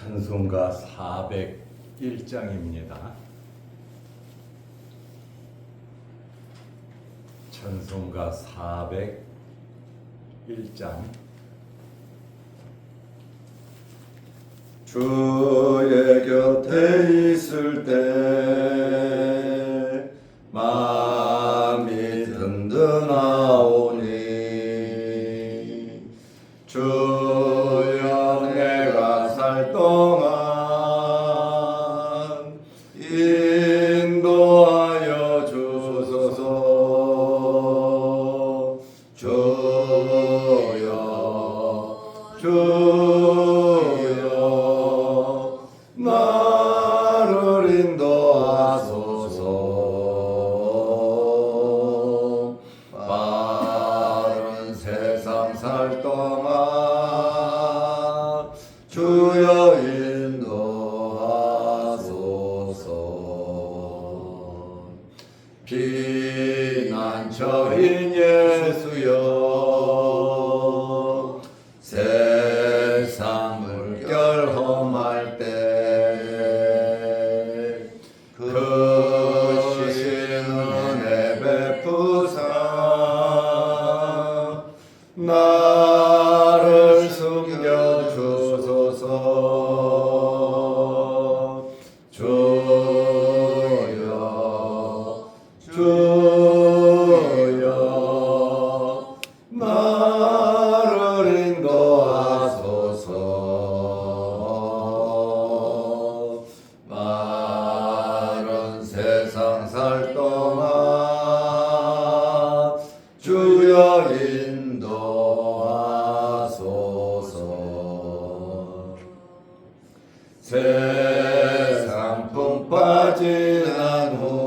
찬송가 401장입니다. 찬송가 401장. 주의 곁에 있을 때 마음이 든든하오니 주여 내가 살 동안 인도하여 주소서. 주여 나를 인도하소서. 바른 세상 살 동안 주여 인도하소서. 피난처인 예수여, 세상 물결 험할 때 크신 은혜 베푸사 나를 숨겨주소서. 주여 나를 인도하소서. 바른 세상 살 동안 주여 인도하소서. 세상 풍 빠지난 후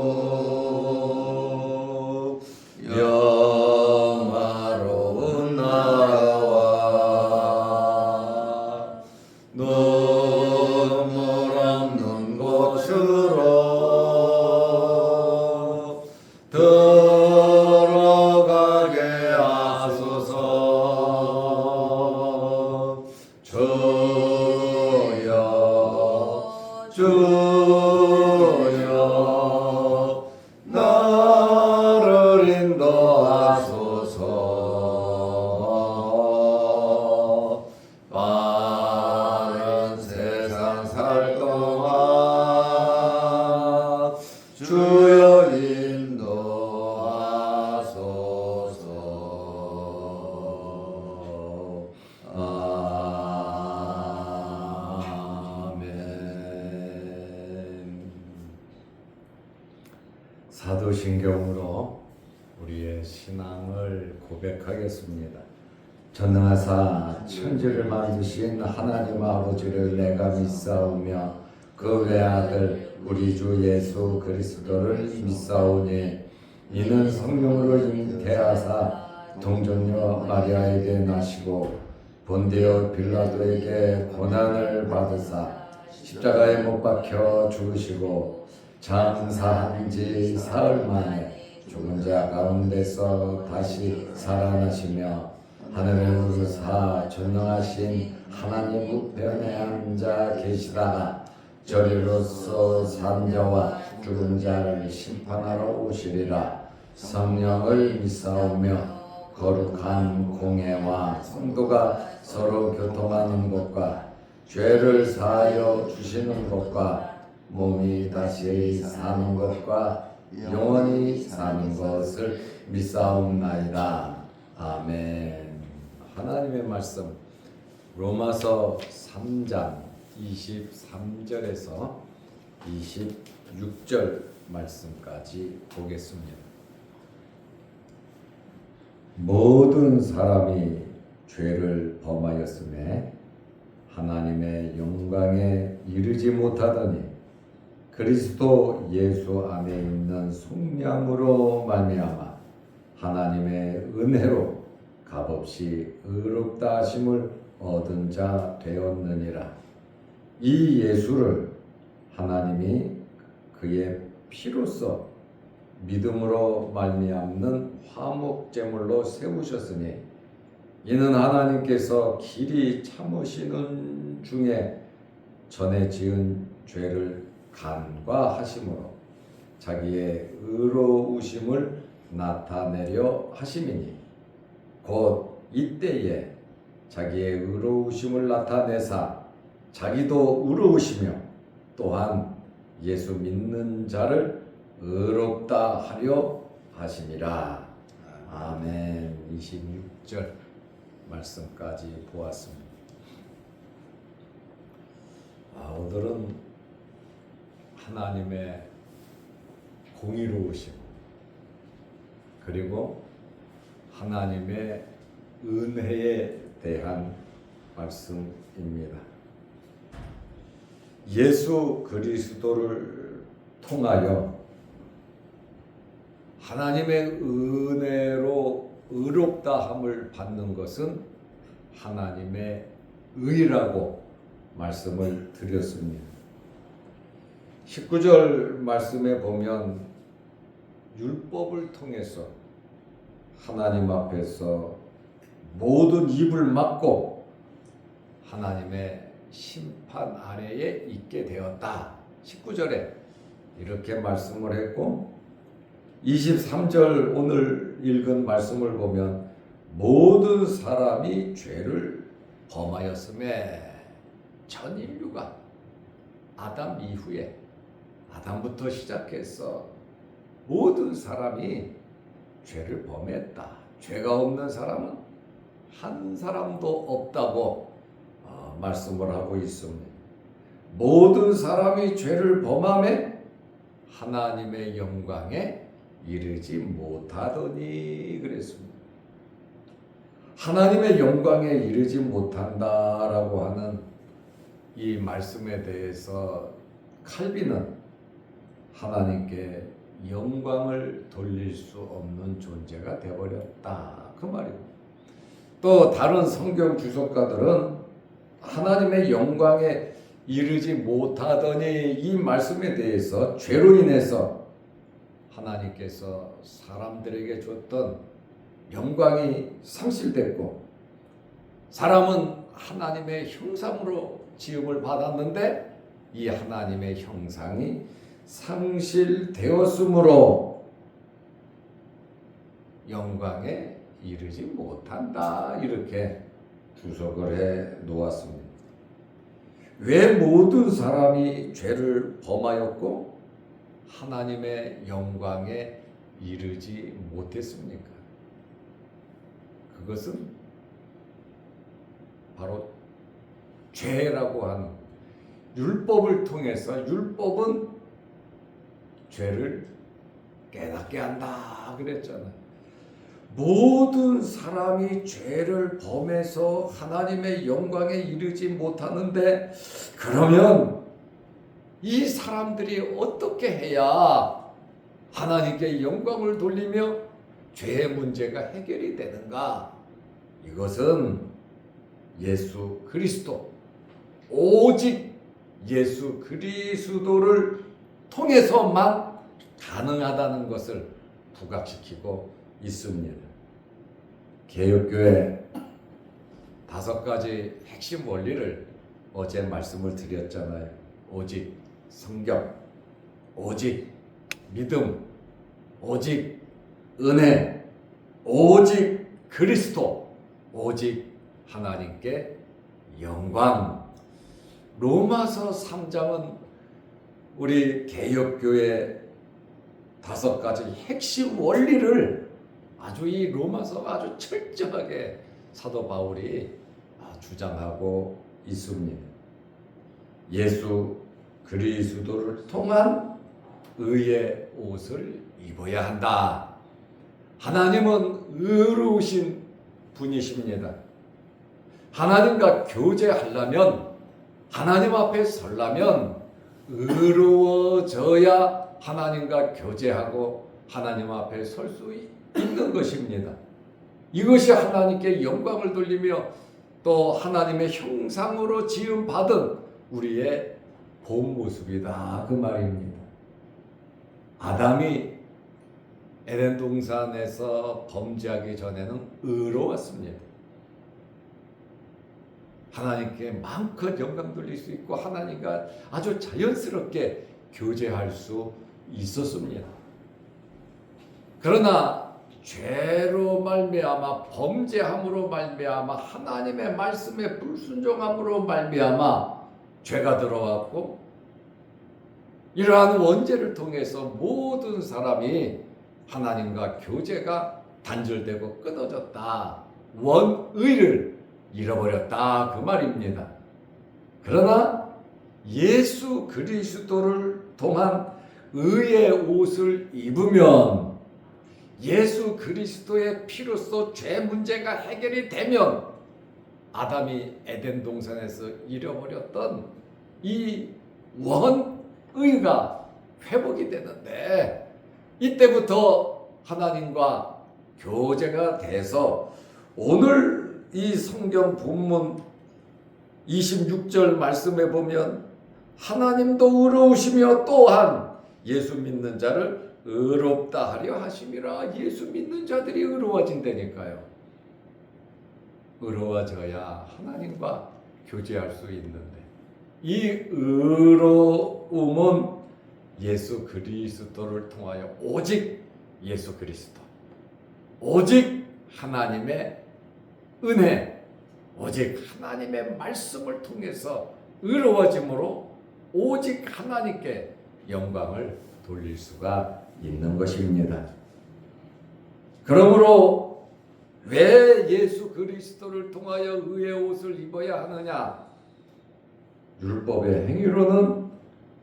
영화로운 나라와 눈물 없는 곳으로 들어가게 하소서. 주여 나를 인도하소서. 바른 세상 살 동안 주여 인도하소서. 사도신경으로 우리의 신앙을 고백하겠습니다. 전능하사 천지를 만드신 하나님 아버지를 내가 믿사오며 그 외아들 우리 주 예수 그리스도를 믿사오니 이는 성령으로 잉태하사 동정녀 마리아에게 나시고 본디오 빌라도에게 고난을 받으사 십자가에 못 박혀 죽으시고 장사한 지 사흘 만에 죽은 자 가운데서 다시 살아나시며 하늘에 오르사 전능하신 하나님 우편에 앉아 계시다가 저리로서 산 자와 죽은 자를 심판하러 오시리라. 성령을 믿사오며 거룩한 공회와 성도가 서로 교통하는 것과 죄를 사하여 주시는 것과 몸이 다시 사는 것과 영원히 사는 것을 믿사옵나이다. 아멘. 하나님의 말씀 로마서 3장 23절에서 26절 말씀까지 보겠습니다. 모든 사람이 죄를 범하였음에 하나님의 영광에 이르지 못하더니 그리스도 예수 안에 있는 속량으로 말미암아 하나님의 은혜로 값없이 의롭다 하심을 얻은 자 되었느니라. 이 예수를 하나님이 그의 피로써 믿음으로 말미암는 화목제물로 세우셨으니 이는 하나님께서 길이 참으시는 중에 전에 지은 죄를 간과하심으로 자기의 의로우심을 나타내려 하심이니 곧 이때에 자기의 의로우심을 나타내사 자기도 의로우시며 또한 예수 믿는 자를 의롭다 하려 하심이라. 아멘. 26절 말씀까지 보았습니다. 오늘은 하나님의 공의로우심 그리고 하나님의 은혜에 대한 말씀입니다. 예수 그리스도를 통하여 하나님의 은혜로 의롭다함을 받는 것은 하나님의 의라고 말씀을 드렸습니다. 19절 말씀에 보면 율법을 통해서 하나님 앞에서 모든 입을 막고 하나님의 심판 아래에 있게 되었다. 19절에 이렇게 말씀을 했고 23절 오늘 읽은 말씀을 보면 모든 사람이 죄를 범하였음에 전 인류가 아담 이후에 아담부터 시작해서 모든 사람이 죄를 범했다. 죄가 없는 사람은 한 사람도 없다고 말씀을 하고 있습니다. 모든 사람이 죄를 범하며 하나님의 영광에 이르지 못하더니 그랬습니다. 하나님의 영광에 이르지 못한다라고 하는 이 말씀에 대해서 칼빈은 하나님께 영광을 돌릴 수 없는 존재가 되어버렸다 그 말이고, 또 다른 성경 주석가들은 하나님의 영광에 이르지 못하더니 이 말씀에 대해서 죄로 인해서 하나님께서 사람들에게 줬던 영광이 상실됐고 사람은 하나님의 형상으로 지음을 받았는데 이 하나님의 형상이 상실되었으므로 영광에 이르지 못한다 이렇게 주석을 해 놓았습니다. 왜 모든 사람이 죄를 범하였고 하나님의 영광에 이르지 못했습니까? 그것은 바로 죄라고 하는 율법을 통해서, 율법은 죄를 깨닫게 한다 그랬잖아요. 모든 사람이 죄를 범해서 하나님의 영광에 이르지 못하는데 그러면 이 사람들이 어떻게 해야 하나님께 영광을 돌리며 죄의 문제가 해결이 되는가? 이것은 예수 그리스도, 오직 예수 그리스도를 통해서만 가능하다는 것을 부각시키고 있습니다. 개혁교회 5가지 핵심 원리를 어제 말씀을 드렸잖아요. 오직 성경, 오직 믿음, 오직 은혜, 오직 그리스도, 오직 하나님께 영광. 로마서 3장은 우리 개혁교회 5가지 핵심 원리를 아주 이 로마서가 아주 철저하게 사도 바울이 주장하고 있습니다. 예수 그리스도를 통한 의의 옷을 입어야 한다. 하나님은 의로우신 분이십니다. 하나님과 교제하려면, 하나님 앞에 서려면 의로워져야 하나님과 교제하고 하나님 앞에 설 수 있는 것입니다. 이것이 하나님께 영광을 돌리며 또 하나님의 형상으로 지음받은 우리의 본 모습이다 그 말입니다. 아담이 에덴 동산에서 범죄하기 전에는 의로웠습니다. 하나님께 마음껏 영광 돌릴 수 있고 하나님과 아주 자연스럽게 교제할 수 있었습니다. 그러나 죄로 말미암아 범죄함으로 말미암아 하나님의 말씀에 불순종함으로 말미암아 죄가 들어왔고 이러한 원죄를 통해서 모든 사람이 하나님과 교제가 단절되고 끊어졌다. 원의를 잃어버렸다. 그 말입니다. 그러나 예수 그리스도를 통한 의의 옷을 입으면 예수 그리스도의 피로써 죄 문제가 해결이 되면 아담이 에덴 동산에서 잃어버렸던 이 원의가 회복이 되는데 이때부터 하나님과 교제가 돼서 오늘 이 성경 본문 26절 말씀에 보면 하나님도 의로우시며 또한 예수 믿는 자를 의롭다 하려 하심이라. 예수 믿는 자들이 의로워진다니까요. 의로워져야 하나님과 교제할 수 있는데 이 의로움은 예수 그리스도를 통하여 오직 예수 그리스도, 오직 하나님의 은혜, 오직 하나님의 말씀을 통해서 의로워짐으로 오직 하나님께 영광을 돌릴 수가 있는 것입니다. 그러므로 왜 예수 그리스도를 통하여 의의 옷을 입어야 하느냐? 율법의 행위로는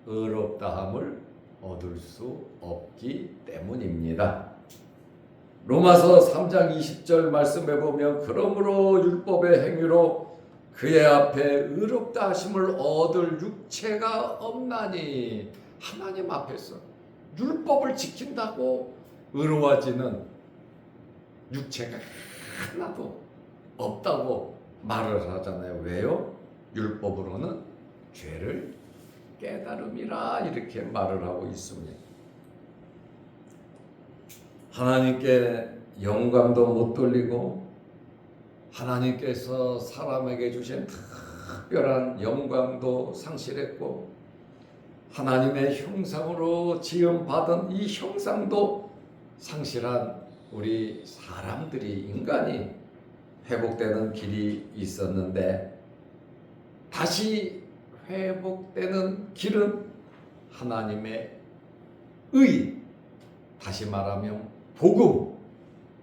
의롭다함을 얻을 수 없기 때문입니다. 로마서 3장 20절 말씀에 보면 그러므로 율법의 행위로 그의 앞에 의롭다 하심을 얻을 육체가 없나니. 하나님 앞에서 율법을 지킨다고 의로워지는 육체가 하나도 없다고 말을 하잖아요. 왜요? 율법으로는 죄를 깨달음이라 이렇게 말을 하고 있습니다. 하나님께 영광도 못 돌리고 하나님께서 사람에게 주신 특별한 영광도 상실했고 하나님의 형상으로 지음받은 이 형상도 상실한 우리 사람들이, 인간이 회복되는 길이 있었는데 다시 회복되는 길은 하나님의 의, 다시 말하면 복음,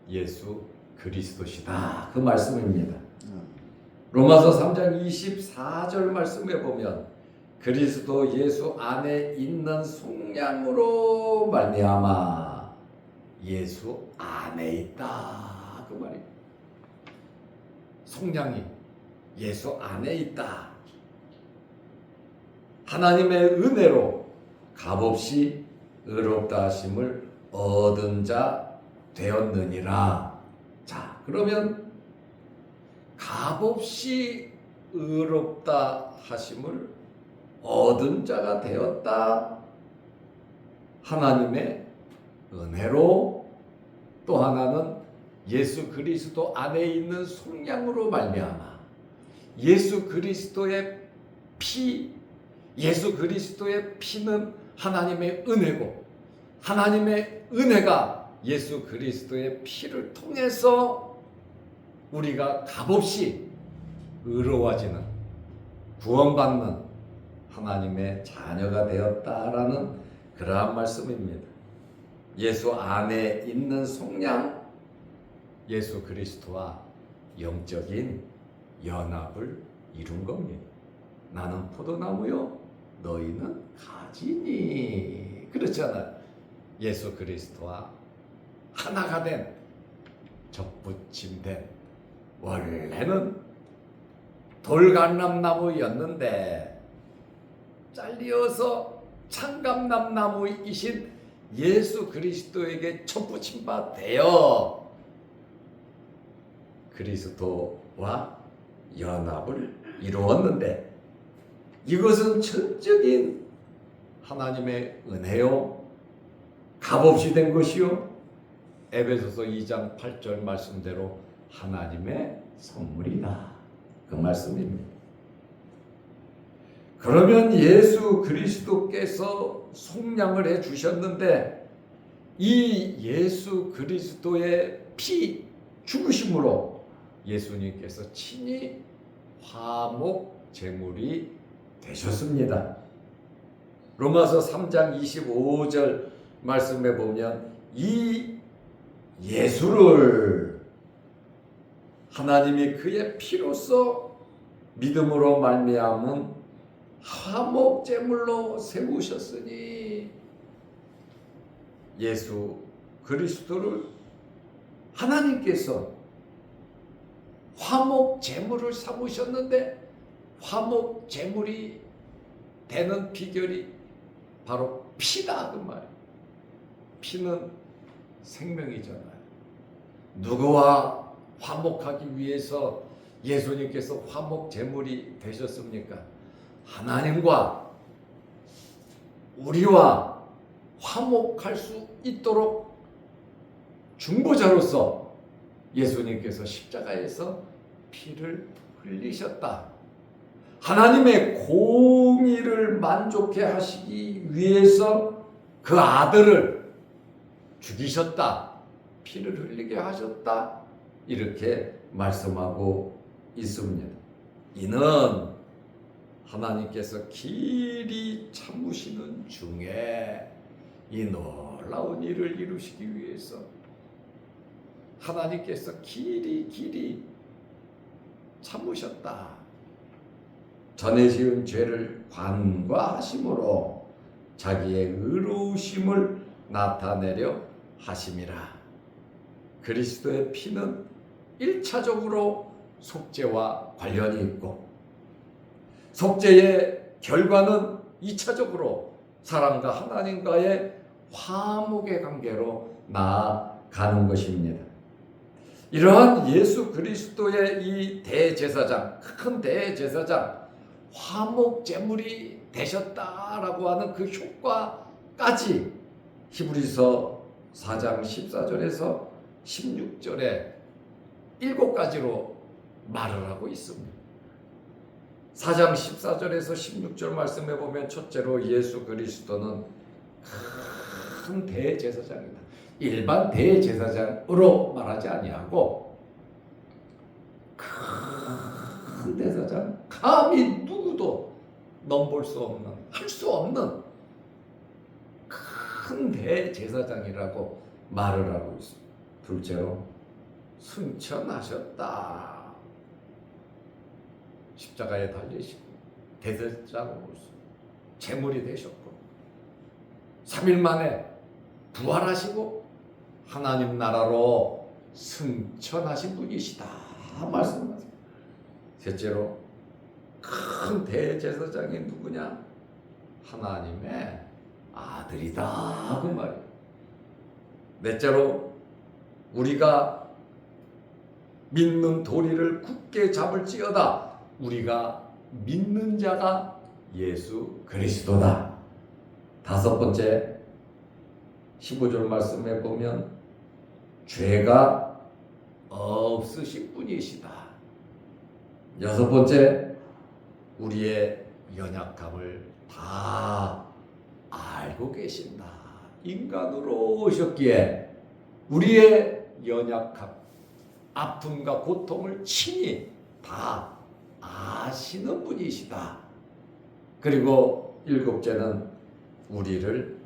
예수 그리스도시다. 그 말씀입니다. 로마서 3장 24절 말씀에 보면 그리스도 예수 안에 있는 속량으로 말미암아 예수 안에 있다. 그 말이에요. 속량이 예수 안에 있다. 하나님의 은혜로 값없이 의롭다 하심을 얻은 자 되었느니라. 자, 그러면 값없이 의롭다 하심을 얻은 자가 되었다. 하나님의 은혜로, 또 하나는 예수 그리스도 안에 있는 속량으로 말미암아 예수 그리스도의 피, 예수 그리스도의 피는 하나님의 은혜고 하나님의 은혜가 예수 그리스도의 피를 통해서 우리가 값없이 의로워지는, 구원받는 하나님의 자녀가 되었다라는 그러한 말씀입니다. 예수 안에 있는 속량, 예수 그리스도와 영적인 연합을 이룬 겁니다. 나는 포도나무요, 너희는 가지니. 그렇잖아요. 예수 그리스도와 하나가 된, 접붙임된, 원래는 돌감람나무였는데 잘리어서 창감람나무이신 예수 그리스도에게 접붙임 바 되어 그리스도와 연합을 이루었는데 이것은 전적인 하나님의 은혜요, 값없이 된 것이요, 에베소서 2장 8절 말씀대로 하나님의 선물이다. 그 말씀입니다. 그러면 예수 그리스도께서 속량을 해 주셨는데 이 예수 그리스도의 피 죽으심으로 예수님께서 친히 화목 제물이 되셨습니다. 로마서 3장 25절 말씀에 보면 이 예수를 하나님이 그의 피로써 믿음으로 말미암은 화목 제물로 세우셨으니 예수 그리스도를 하나님께서 화목 제물을 삼으셨는데 화목 제물이 되는 비결이 바로 피다 그 말. 피는 생명이잖아요. 누구와 화목하기 위해서 예수님께서 화목 제물이 되셨습니까? 하나님과 우리와 화목할 수 있도록 중보자로서 예수님께서 십자가에서 피를 흘리셨다. 하나님의 공의를 만족해 하시기 위해서 그 아들을 죽이셨다. 피를 흘리게 하셨다. 이렇게 말씀하고 있습니다. 이는 하나님께서 길이 참으시는 중에 이 놀라운 일을 이루시기 위해서 하나님께서 길이 참으셨다. 전에 지은 죄를 관과하심으로 자기의 의로우심을 나타내려 하심이라. 그리스도의 피는 1차적으로 속죄와 관련이 있고 속죄의 결과는 2차적으로 사람과 하나님과의 화목의 관계로 나아가는 것입니다. 이러한 예수 그리스도의 이 대제사장, 큰 대제사장, 화목 제물이 되셨다라고 하는 그 효과까지 히브리서 4장 14절에서 16절에 7가지로 말을 하고 있습니다. 4장 14절에서 16절 말씀해 보면 첫째로 예수 그리스도는 큰 대제사장이다. 일반 대제사장으로 말하지 아니하고 큰 대제사장, 감히 누구도 넘볼 수 없는, 할 수 없는 큰 대제사장이라고 말을 하고 있습니다. 둘째로 승천하셨다. 십자가에 달리시고 대제사장으로서 제물이 되셨고 3일 만에 부활하시고 하나님 나라로 승천하신 분이시다 말씀하세요. 셋째로 큰 대제사장이 누구냐? 하나님의 아들이다 그 말이에요. 넷째로 우리가 믿는 도리를 굳게 잡을지어다. 우리가 믿는 자가 예수 그리스도다. 다섯 번째 15절 말씀에 보면 죄가 없으신 분이시다. 여섯 번째 우리의 연약함을 다 알고 계신다. 인간으로 오셨기에 우리의 연약함, 아픔과 고통을 친히 다 아시는 분이시다. 그리고 일곱째는 우리를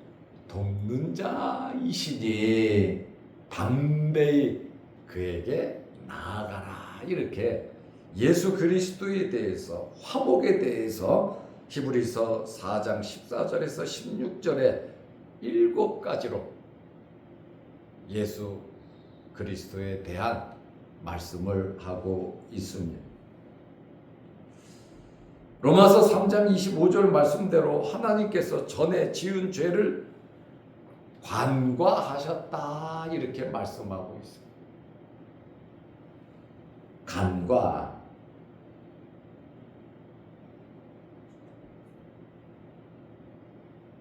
돕는 자이시니 담대히 그에게 나아가라. 이렇게 예수 그리스도에 대해서, 화목에 대해서 히브리서 4장 14절에서 16절에 7가지로 예수 그리스도에 대한 말씀을 하고 있습니다. 로마서 3장 25절 말씀대로 하나님께서 전에 지은 죄를 간과하셨다 이렇게 말씀하고 있습니다. 간과,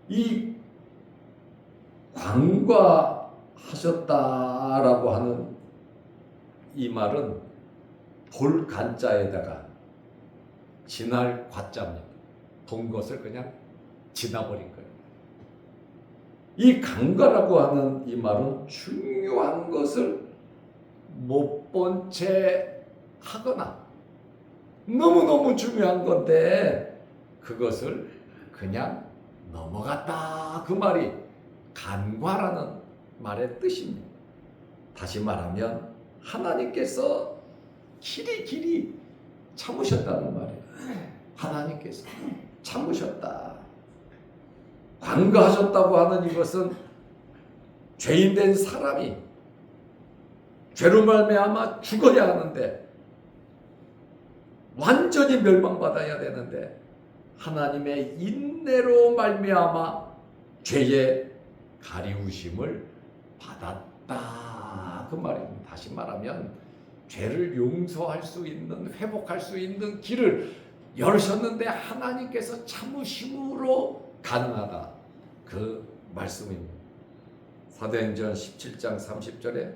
이 간과하셨다라고 하는 이 말은 볼 간자에다가 지날 과자입니다. 본 것을 그냥 지나버린 거예요. 이 간과라고 하는 이 말은 중요한 것을 못 본 채 하거나 너무너무 중요한 건데 그것을 그냥 넘어갔다, 그 말이 간과라는 말의 뜻입니다. 다시 말하면 하나님께서 길이 참으셨다는 말이에요. 하나님께서 참으셨다. 간과하셨다고 하는 이것은 죄인된 사람이 죄로 말미암아 죽어야 하는데, 완전히 멸망받아야 되는데 하나님의 인내로 말미암아 죄의 가리우심을 받았다, 그 말입니다. 다시 말하면 죄를 용서할 수 있는, 회복할 수 있는 길을 열으셨는데 하나님께서 참으심으로 가능하다, 그 말씀입니다. 사도행전 17장 30절에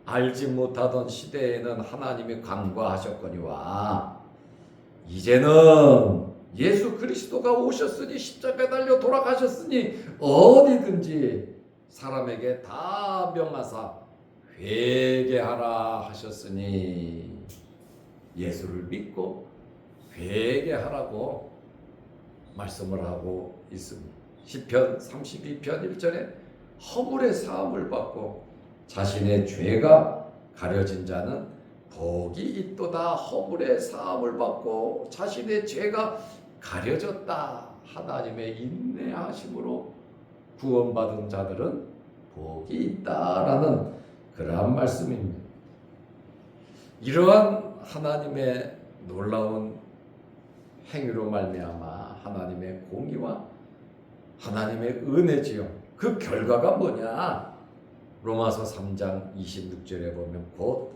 알지 못하던 시대에는 하나님이 간과하셨거니와 이제는 예수 그리스도가 오셨으니 십자가에 달려 돌아가셨으니 어디든지 사람에게 다 명하사 회개하라 하셨으니, 예수를 믿고 회개하라고 말씀을 하고 있습니다. 시편 32편 1절에 허물의 사함을 받고 자신의 죄가 가려진 자는 복이 있도다. 허물의 사함을 받고 자신의 죄가 가려졌다. 하나님의 인내하심으로 구원받은 자들은 복이 있다라는 그러한 말씀입니다. 이러한 하나님의 놀라운 행위로 말미암아 하나님의 공의와 하나님의 은혜지요, 그 결과가 뭐냐? 로마서 3장 26절에 보면 곧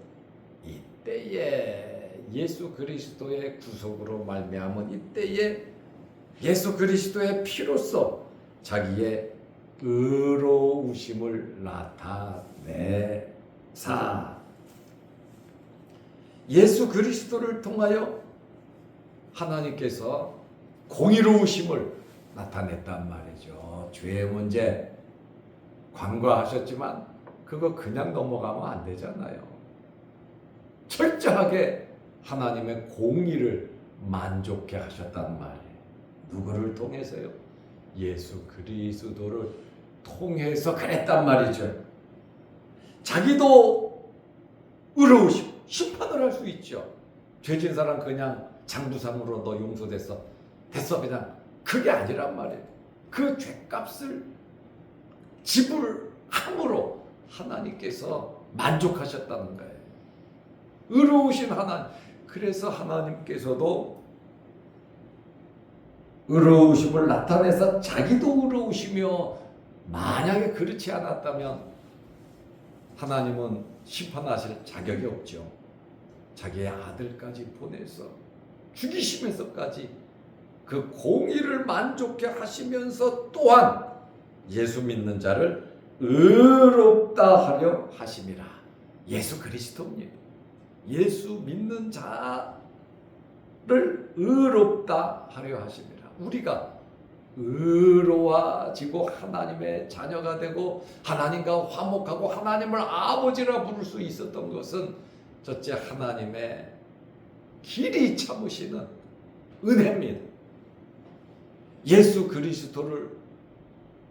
이때에 예수 그리스도의 구속으로 말미암은 이때에 예수 그리스도의 피로써 자기의 의로우심을 나타내사, 예수 그리스도를 통하여 하나님께서 공의로우심을 나타냈단 말이죠. 죄의 문제 간과하셨지만 그거 그냥 넘어가면 안 되잖아요. 철저하게 하나님의 공의를 만족해 하셨단 말이에요. 누구를 통해서요? 예수 그리스도를 통해서 그랬단 말이죠. 자기도 의로우시고 심판을 할 수 있죠. 죄진 사람 그냥 장부상으로 너 용서됐어, 됐어, 그냥 그게 아니란 말이에요. 그 죄값을 지불함으로 하나님께서 만족하셨다는 거예요. 의로우신 하나님. 그래서 하나님께서도 의로우심을 나타내서 자기도 의로우시며, 만약에 그렇지 않았다면 하나님은 심판하실 자격이 없죠. 자기의 아들까지 보내서 죽이시면서까지 그 공의를 만족해 하시면서 또한 예수 믿는 자를 의롭다 하려 하심이라. 예수 그리스도입니다. 예수 믿는 자를 의롭다 하려 하심이라. 우리가 의로워지고 하나님의 자녀가 되고 하나님과 화목하고 하나님을 아버지라 부를 수 있었던 것은 첫째 하나님의 길이 참으시는 은혜입니다. 예수 그리스도를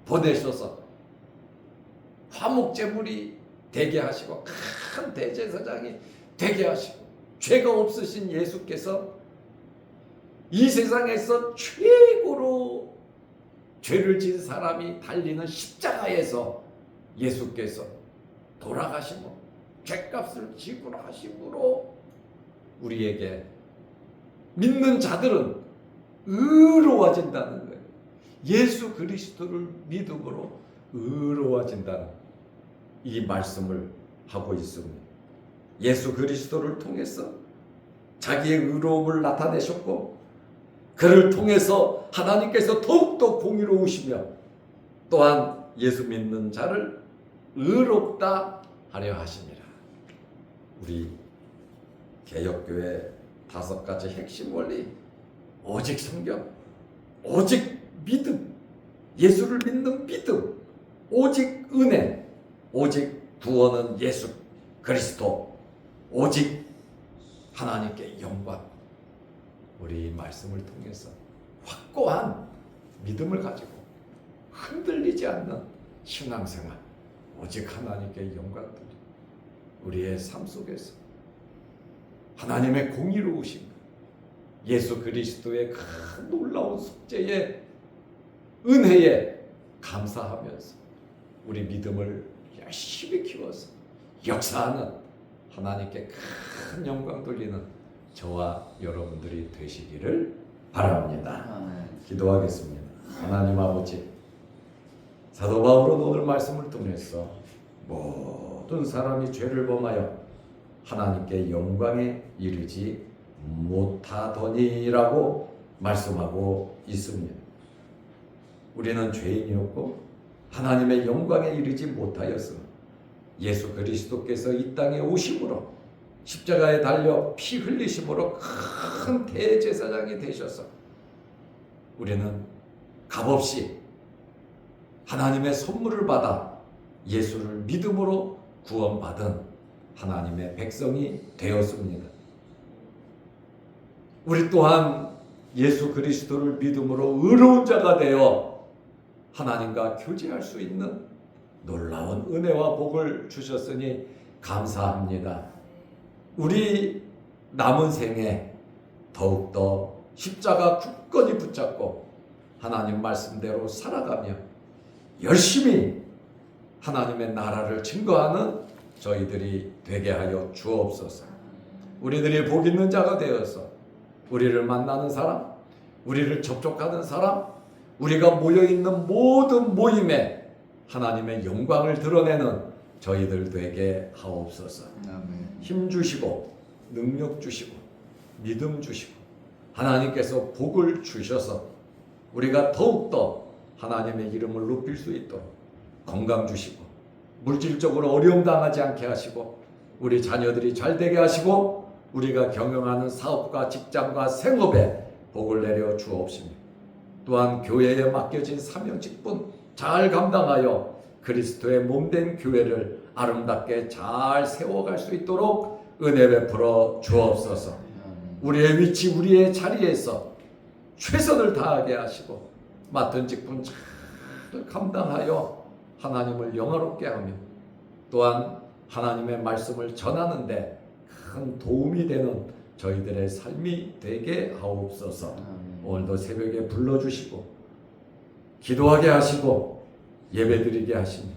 보내셔서 화목제물이 되게 하시고 큰 대제사장이 되게 하시고 죄가 없으신 예수께서 이 세상에서 최고로 죄를 지은 사람이 달리는 십자가에서 예수께서 돌아가시고 죄값을 지불하심으로 우리에게 믿는 자들은 의로워진다는 거예요. 예수 그리스도를 믿음으로 의로워진다는 이 말씀을 하고 있습니다. 예수 그리스도를 통해서 자기의 의로움을 나타내셨고, 그를 통해서 하나님께서 더욱더 공의로우시며 또한 예수 믿는 자를 의롭다 하려 하심이라. 우리 개혁교회 5가지 핵심 원리, 오직 성경, 오직 믿음, 예수를 믿는 믿음, 오직 은혜, 오직 구원은 예수 그리스도, 오직 하나님께 영광. 우리 말씀을 통해서 확고한 믿음을 가지고 흔들리지 않는 신앙생활, 오직 하나님께 영광 돌리고 우리의 삶 속에서 하나님의 공의로우신 예수 그리스도의 큰 놀라운 속죄의 은혜에 감사하면서 우리 믿음을 열심히 키워서 역사하는 하나님께 큰 영광 돌리는 저와 여러분들이 되시기를 바랍니다. 기도하겠습니다. 하나님 아버지, 사도 바울은 오늘 말씀을 통해서 모든 사람이 죄를 범하여 하나님께 영광에 이르지 못하더니라고 말씀하고 있습니다. 우리는 죄인이었고 하나님의 영광에 이르지 못하였으나 예수 그리스도께서 이 땅에 오심으로 십자가에 달려 피 흘리심으로 큰 대제사장이 되셔서 우리는 값없이 하나님의 선물을 받아 예수를 믿음으로 구원받은 하나님의 백성이 되었습니다. 우리 또한 예수 그리스도를 믿음으로 의로운 자가 되어 하나님과 교제할 수 있는 놀라운 은혜와 복을 주셨으니 감사합니다. 우리 남은 생에 더욱더 십자가 굳건히 붙잡고 하나님 말씀대로 살아가며 열심히 하나님의 나라를 증거하는 저희들이 되게 하여 주옵소서. 우리들이 복 있는 자가 되어서 우리를 만나는 사람, 우리를 접촉하는 사람, 우리가 모여있는 모든 모임에 하나님의 영광을 드러내는 저희들 되게 하옵소서. 힘 주시고 능력 주시고 믿음 주시고 하나님께서 복을 주셔서 우리가 더욱더 하나님의 이름을 높일 수 있도록 건강 주시고 물질적으로 어려움 당하지 않게 하시고 우리 자녀들이 잘 되게 하시고 우리가 경영하는 사업과 직장과 생업에 복을 내려 주옵시며 또한 교회에 맡겨진 사명 직분 잘 감당하여 그리스도의 몸된 교회를 아름답게 잘 세워갈 수 있도록 은혜 베풀어 주옵소서. 우리의 위치 우리의 자리에서 최선을 다하게 하시고 맡은 직분 잘 감당하여 하나님을 영화롭게 하며 또한 하나님의 말씀을 전하는데 큰 도움이 되는 저희들의 삶이 되게 하옵소서. 오늘도 새벽에 불러주시고 기도하게 하시고 예배드리게 하시니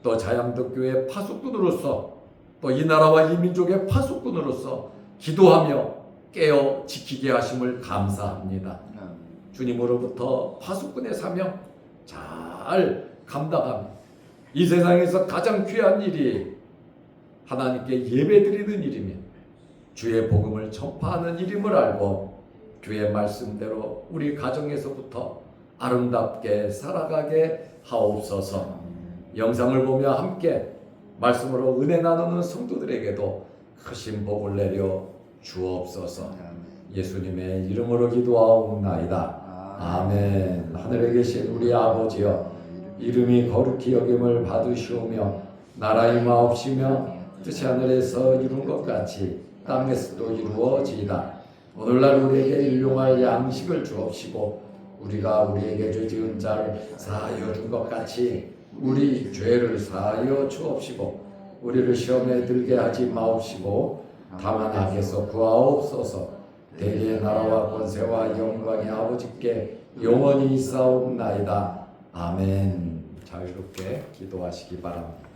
또 자양덕교회 파수꾼으로서 또 이 나라와 이 민족의 파수꾼으로서 기도하며 깨어 지키게 하심을 감사합니다. 주님으로부터 파수꾼의 사명 잘 감당하며 이 세상에서 가장 귀한 일이 하나님께 예배드리는 일이며 주의 복음을 전파하는 일임을 알고 주의 말씀대로 우리 가정에서부터 아름답게 살아가게 하옵소서. 영상을 보며 함께 말씀으로 은혜 나누는 성도들에게도 크신 복을 내려 주옵소서. 예수님의 이름으로 기도하옵나이다. 아멘. 하늘에 계신 우리 아버지여, 이름이 거룩히 여김을 받으시오며 나라 임하옵시며 뜻이 하늘에서 이룬 것 같이 땅에서도 이루어지이다. 오늘날 우리에게 일용할 양식을 주옵시고 우리가 우리에게 죄 지은 자를 사하여 준 것 같이 우리 죄를 사하여 주옵시고 우리를 시험에 들게 하지 마옵시고 다만 악에서 구하옵소서. 대개의 나라와 권세와 영광이 아버지께 영원히 있사옵나이다. 아멘. 자유롭게 기도하시기 바랍니다.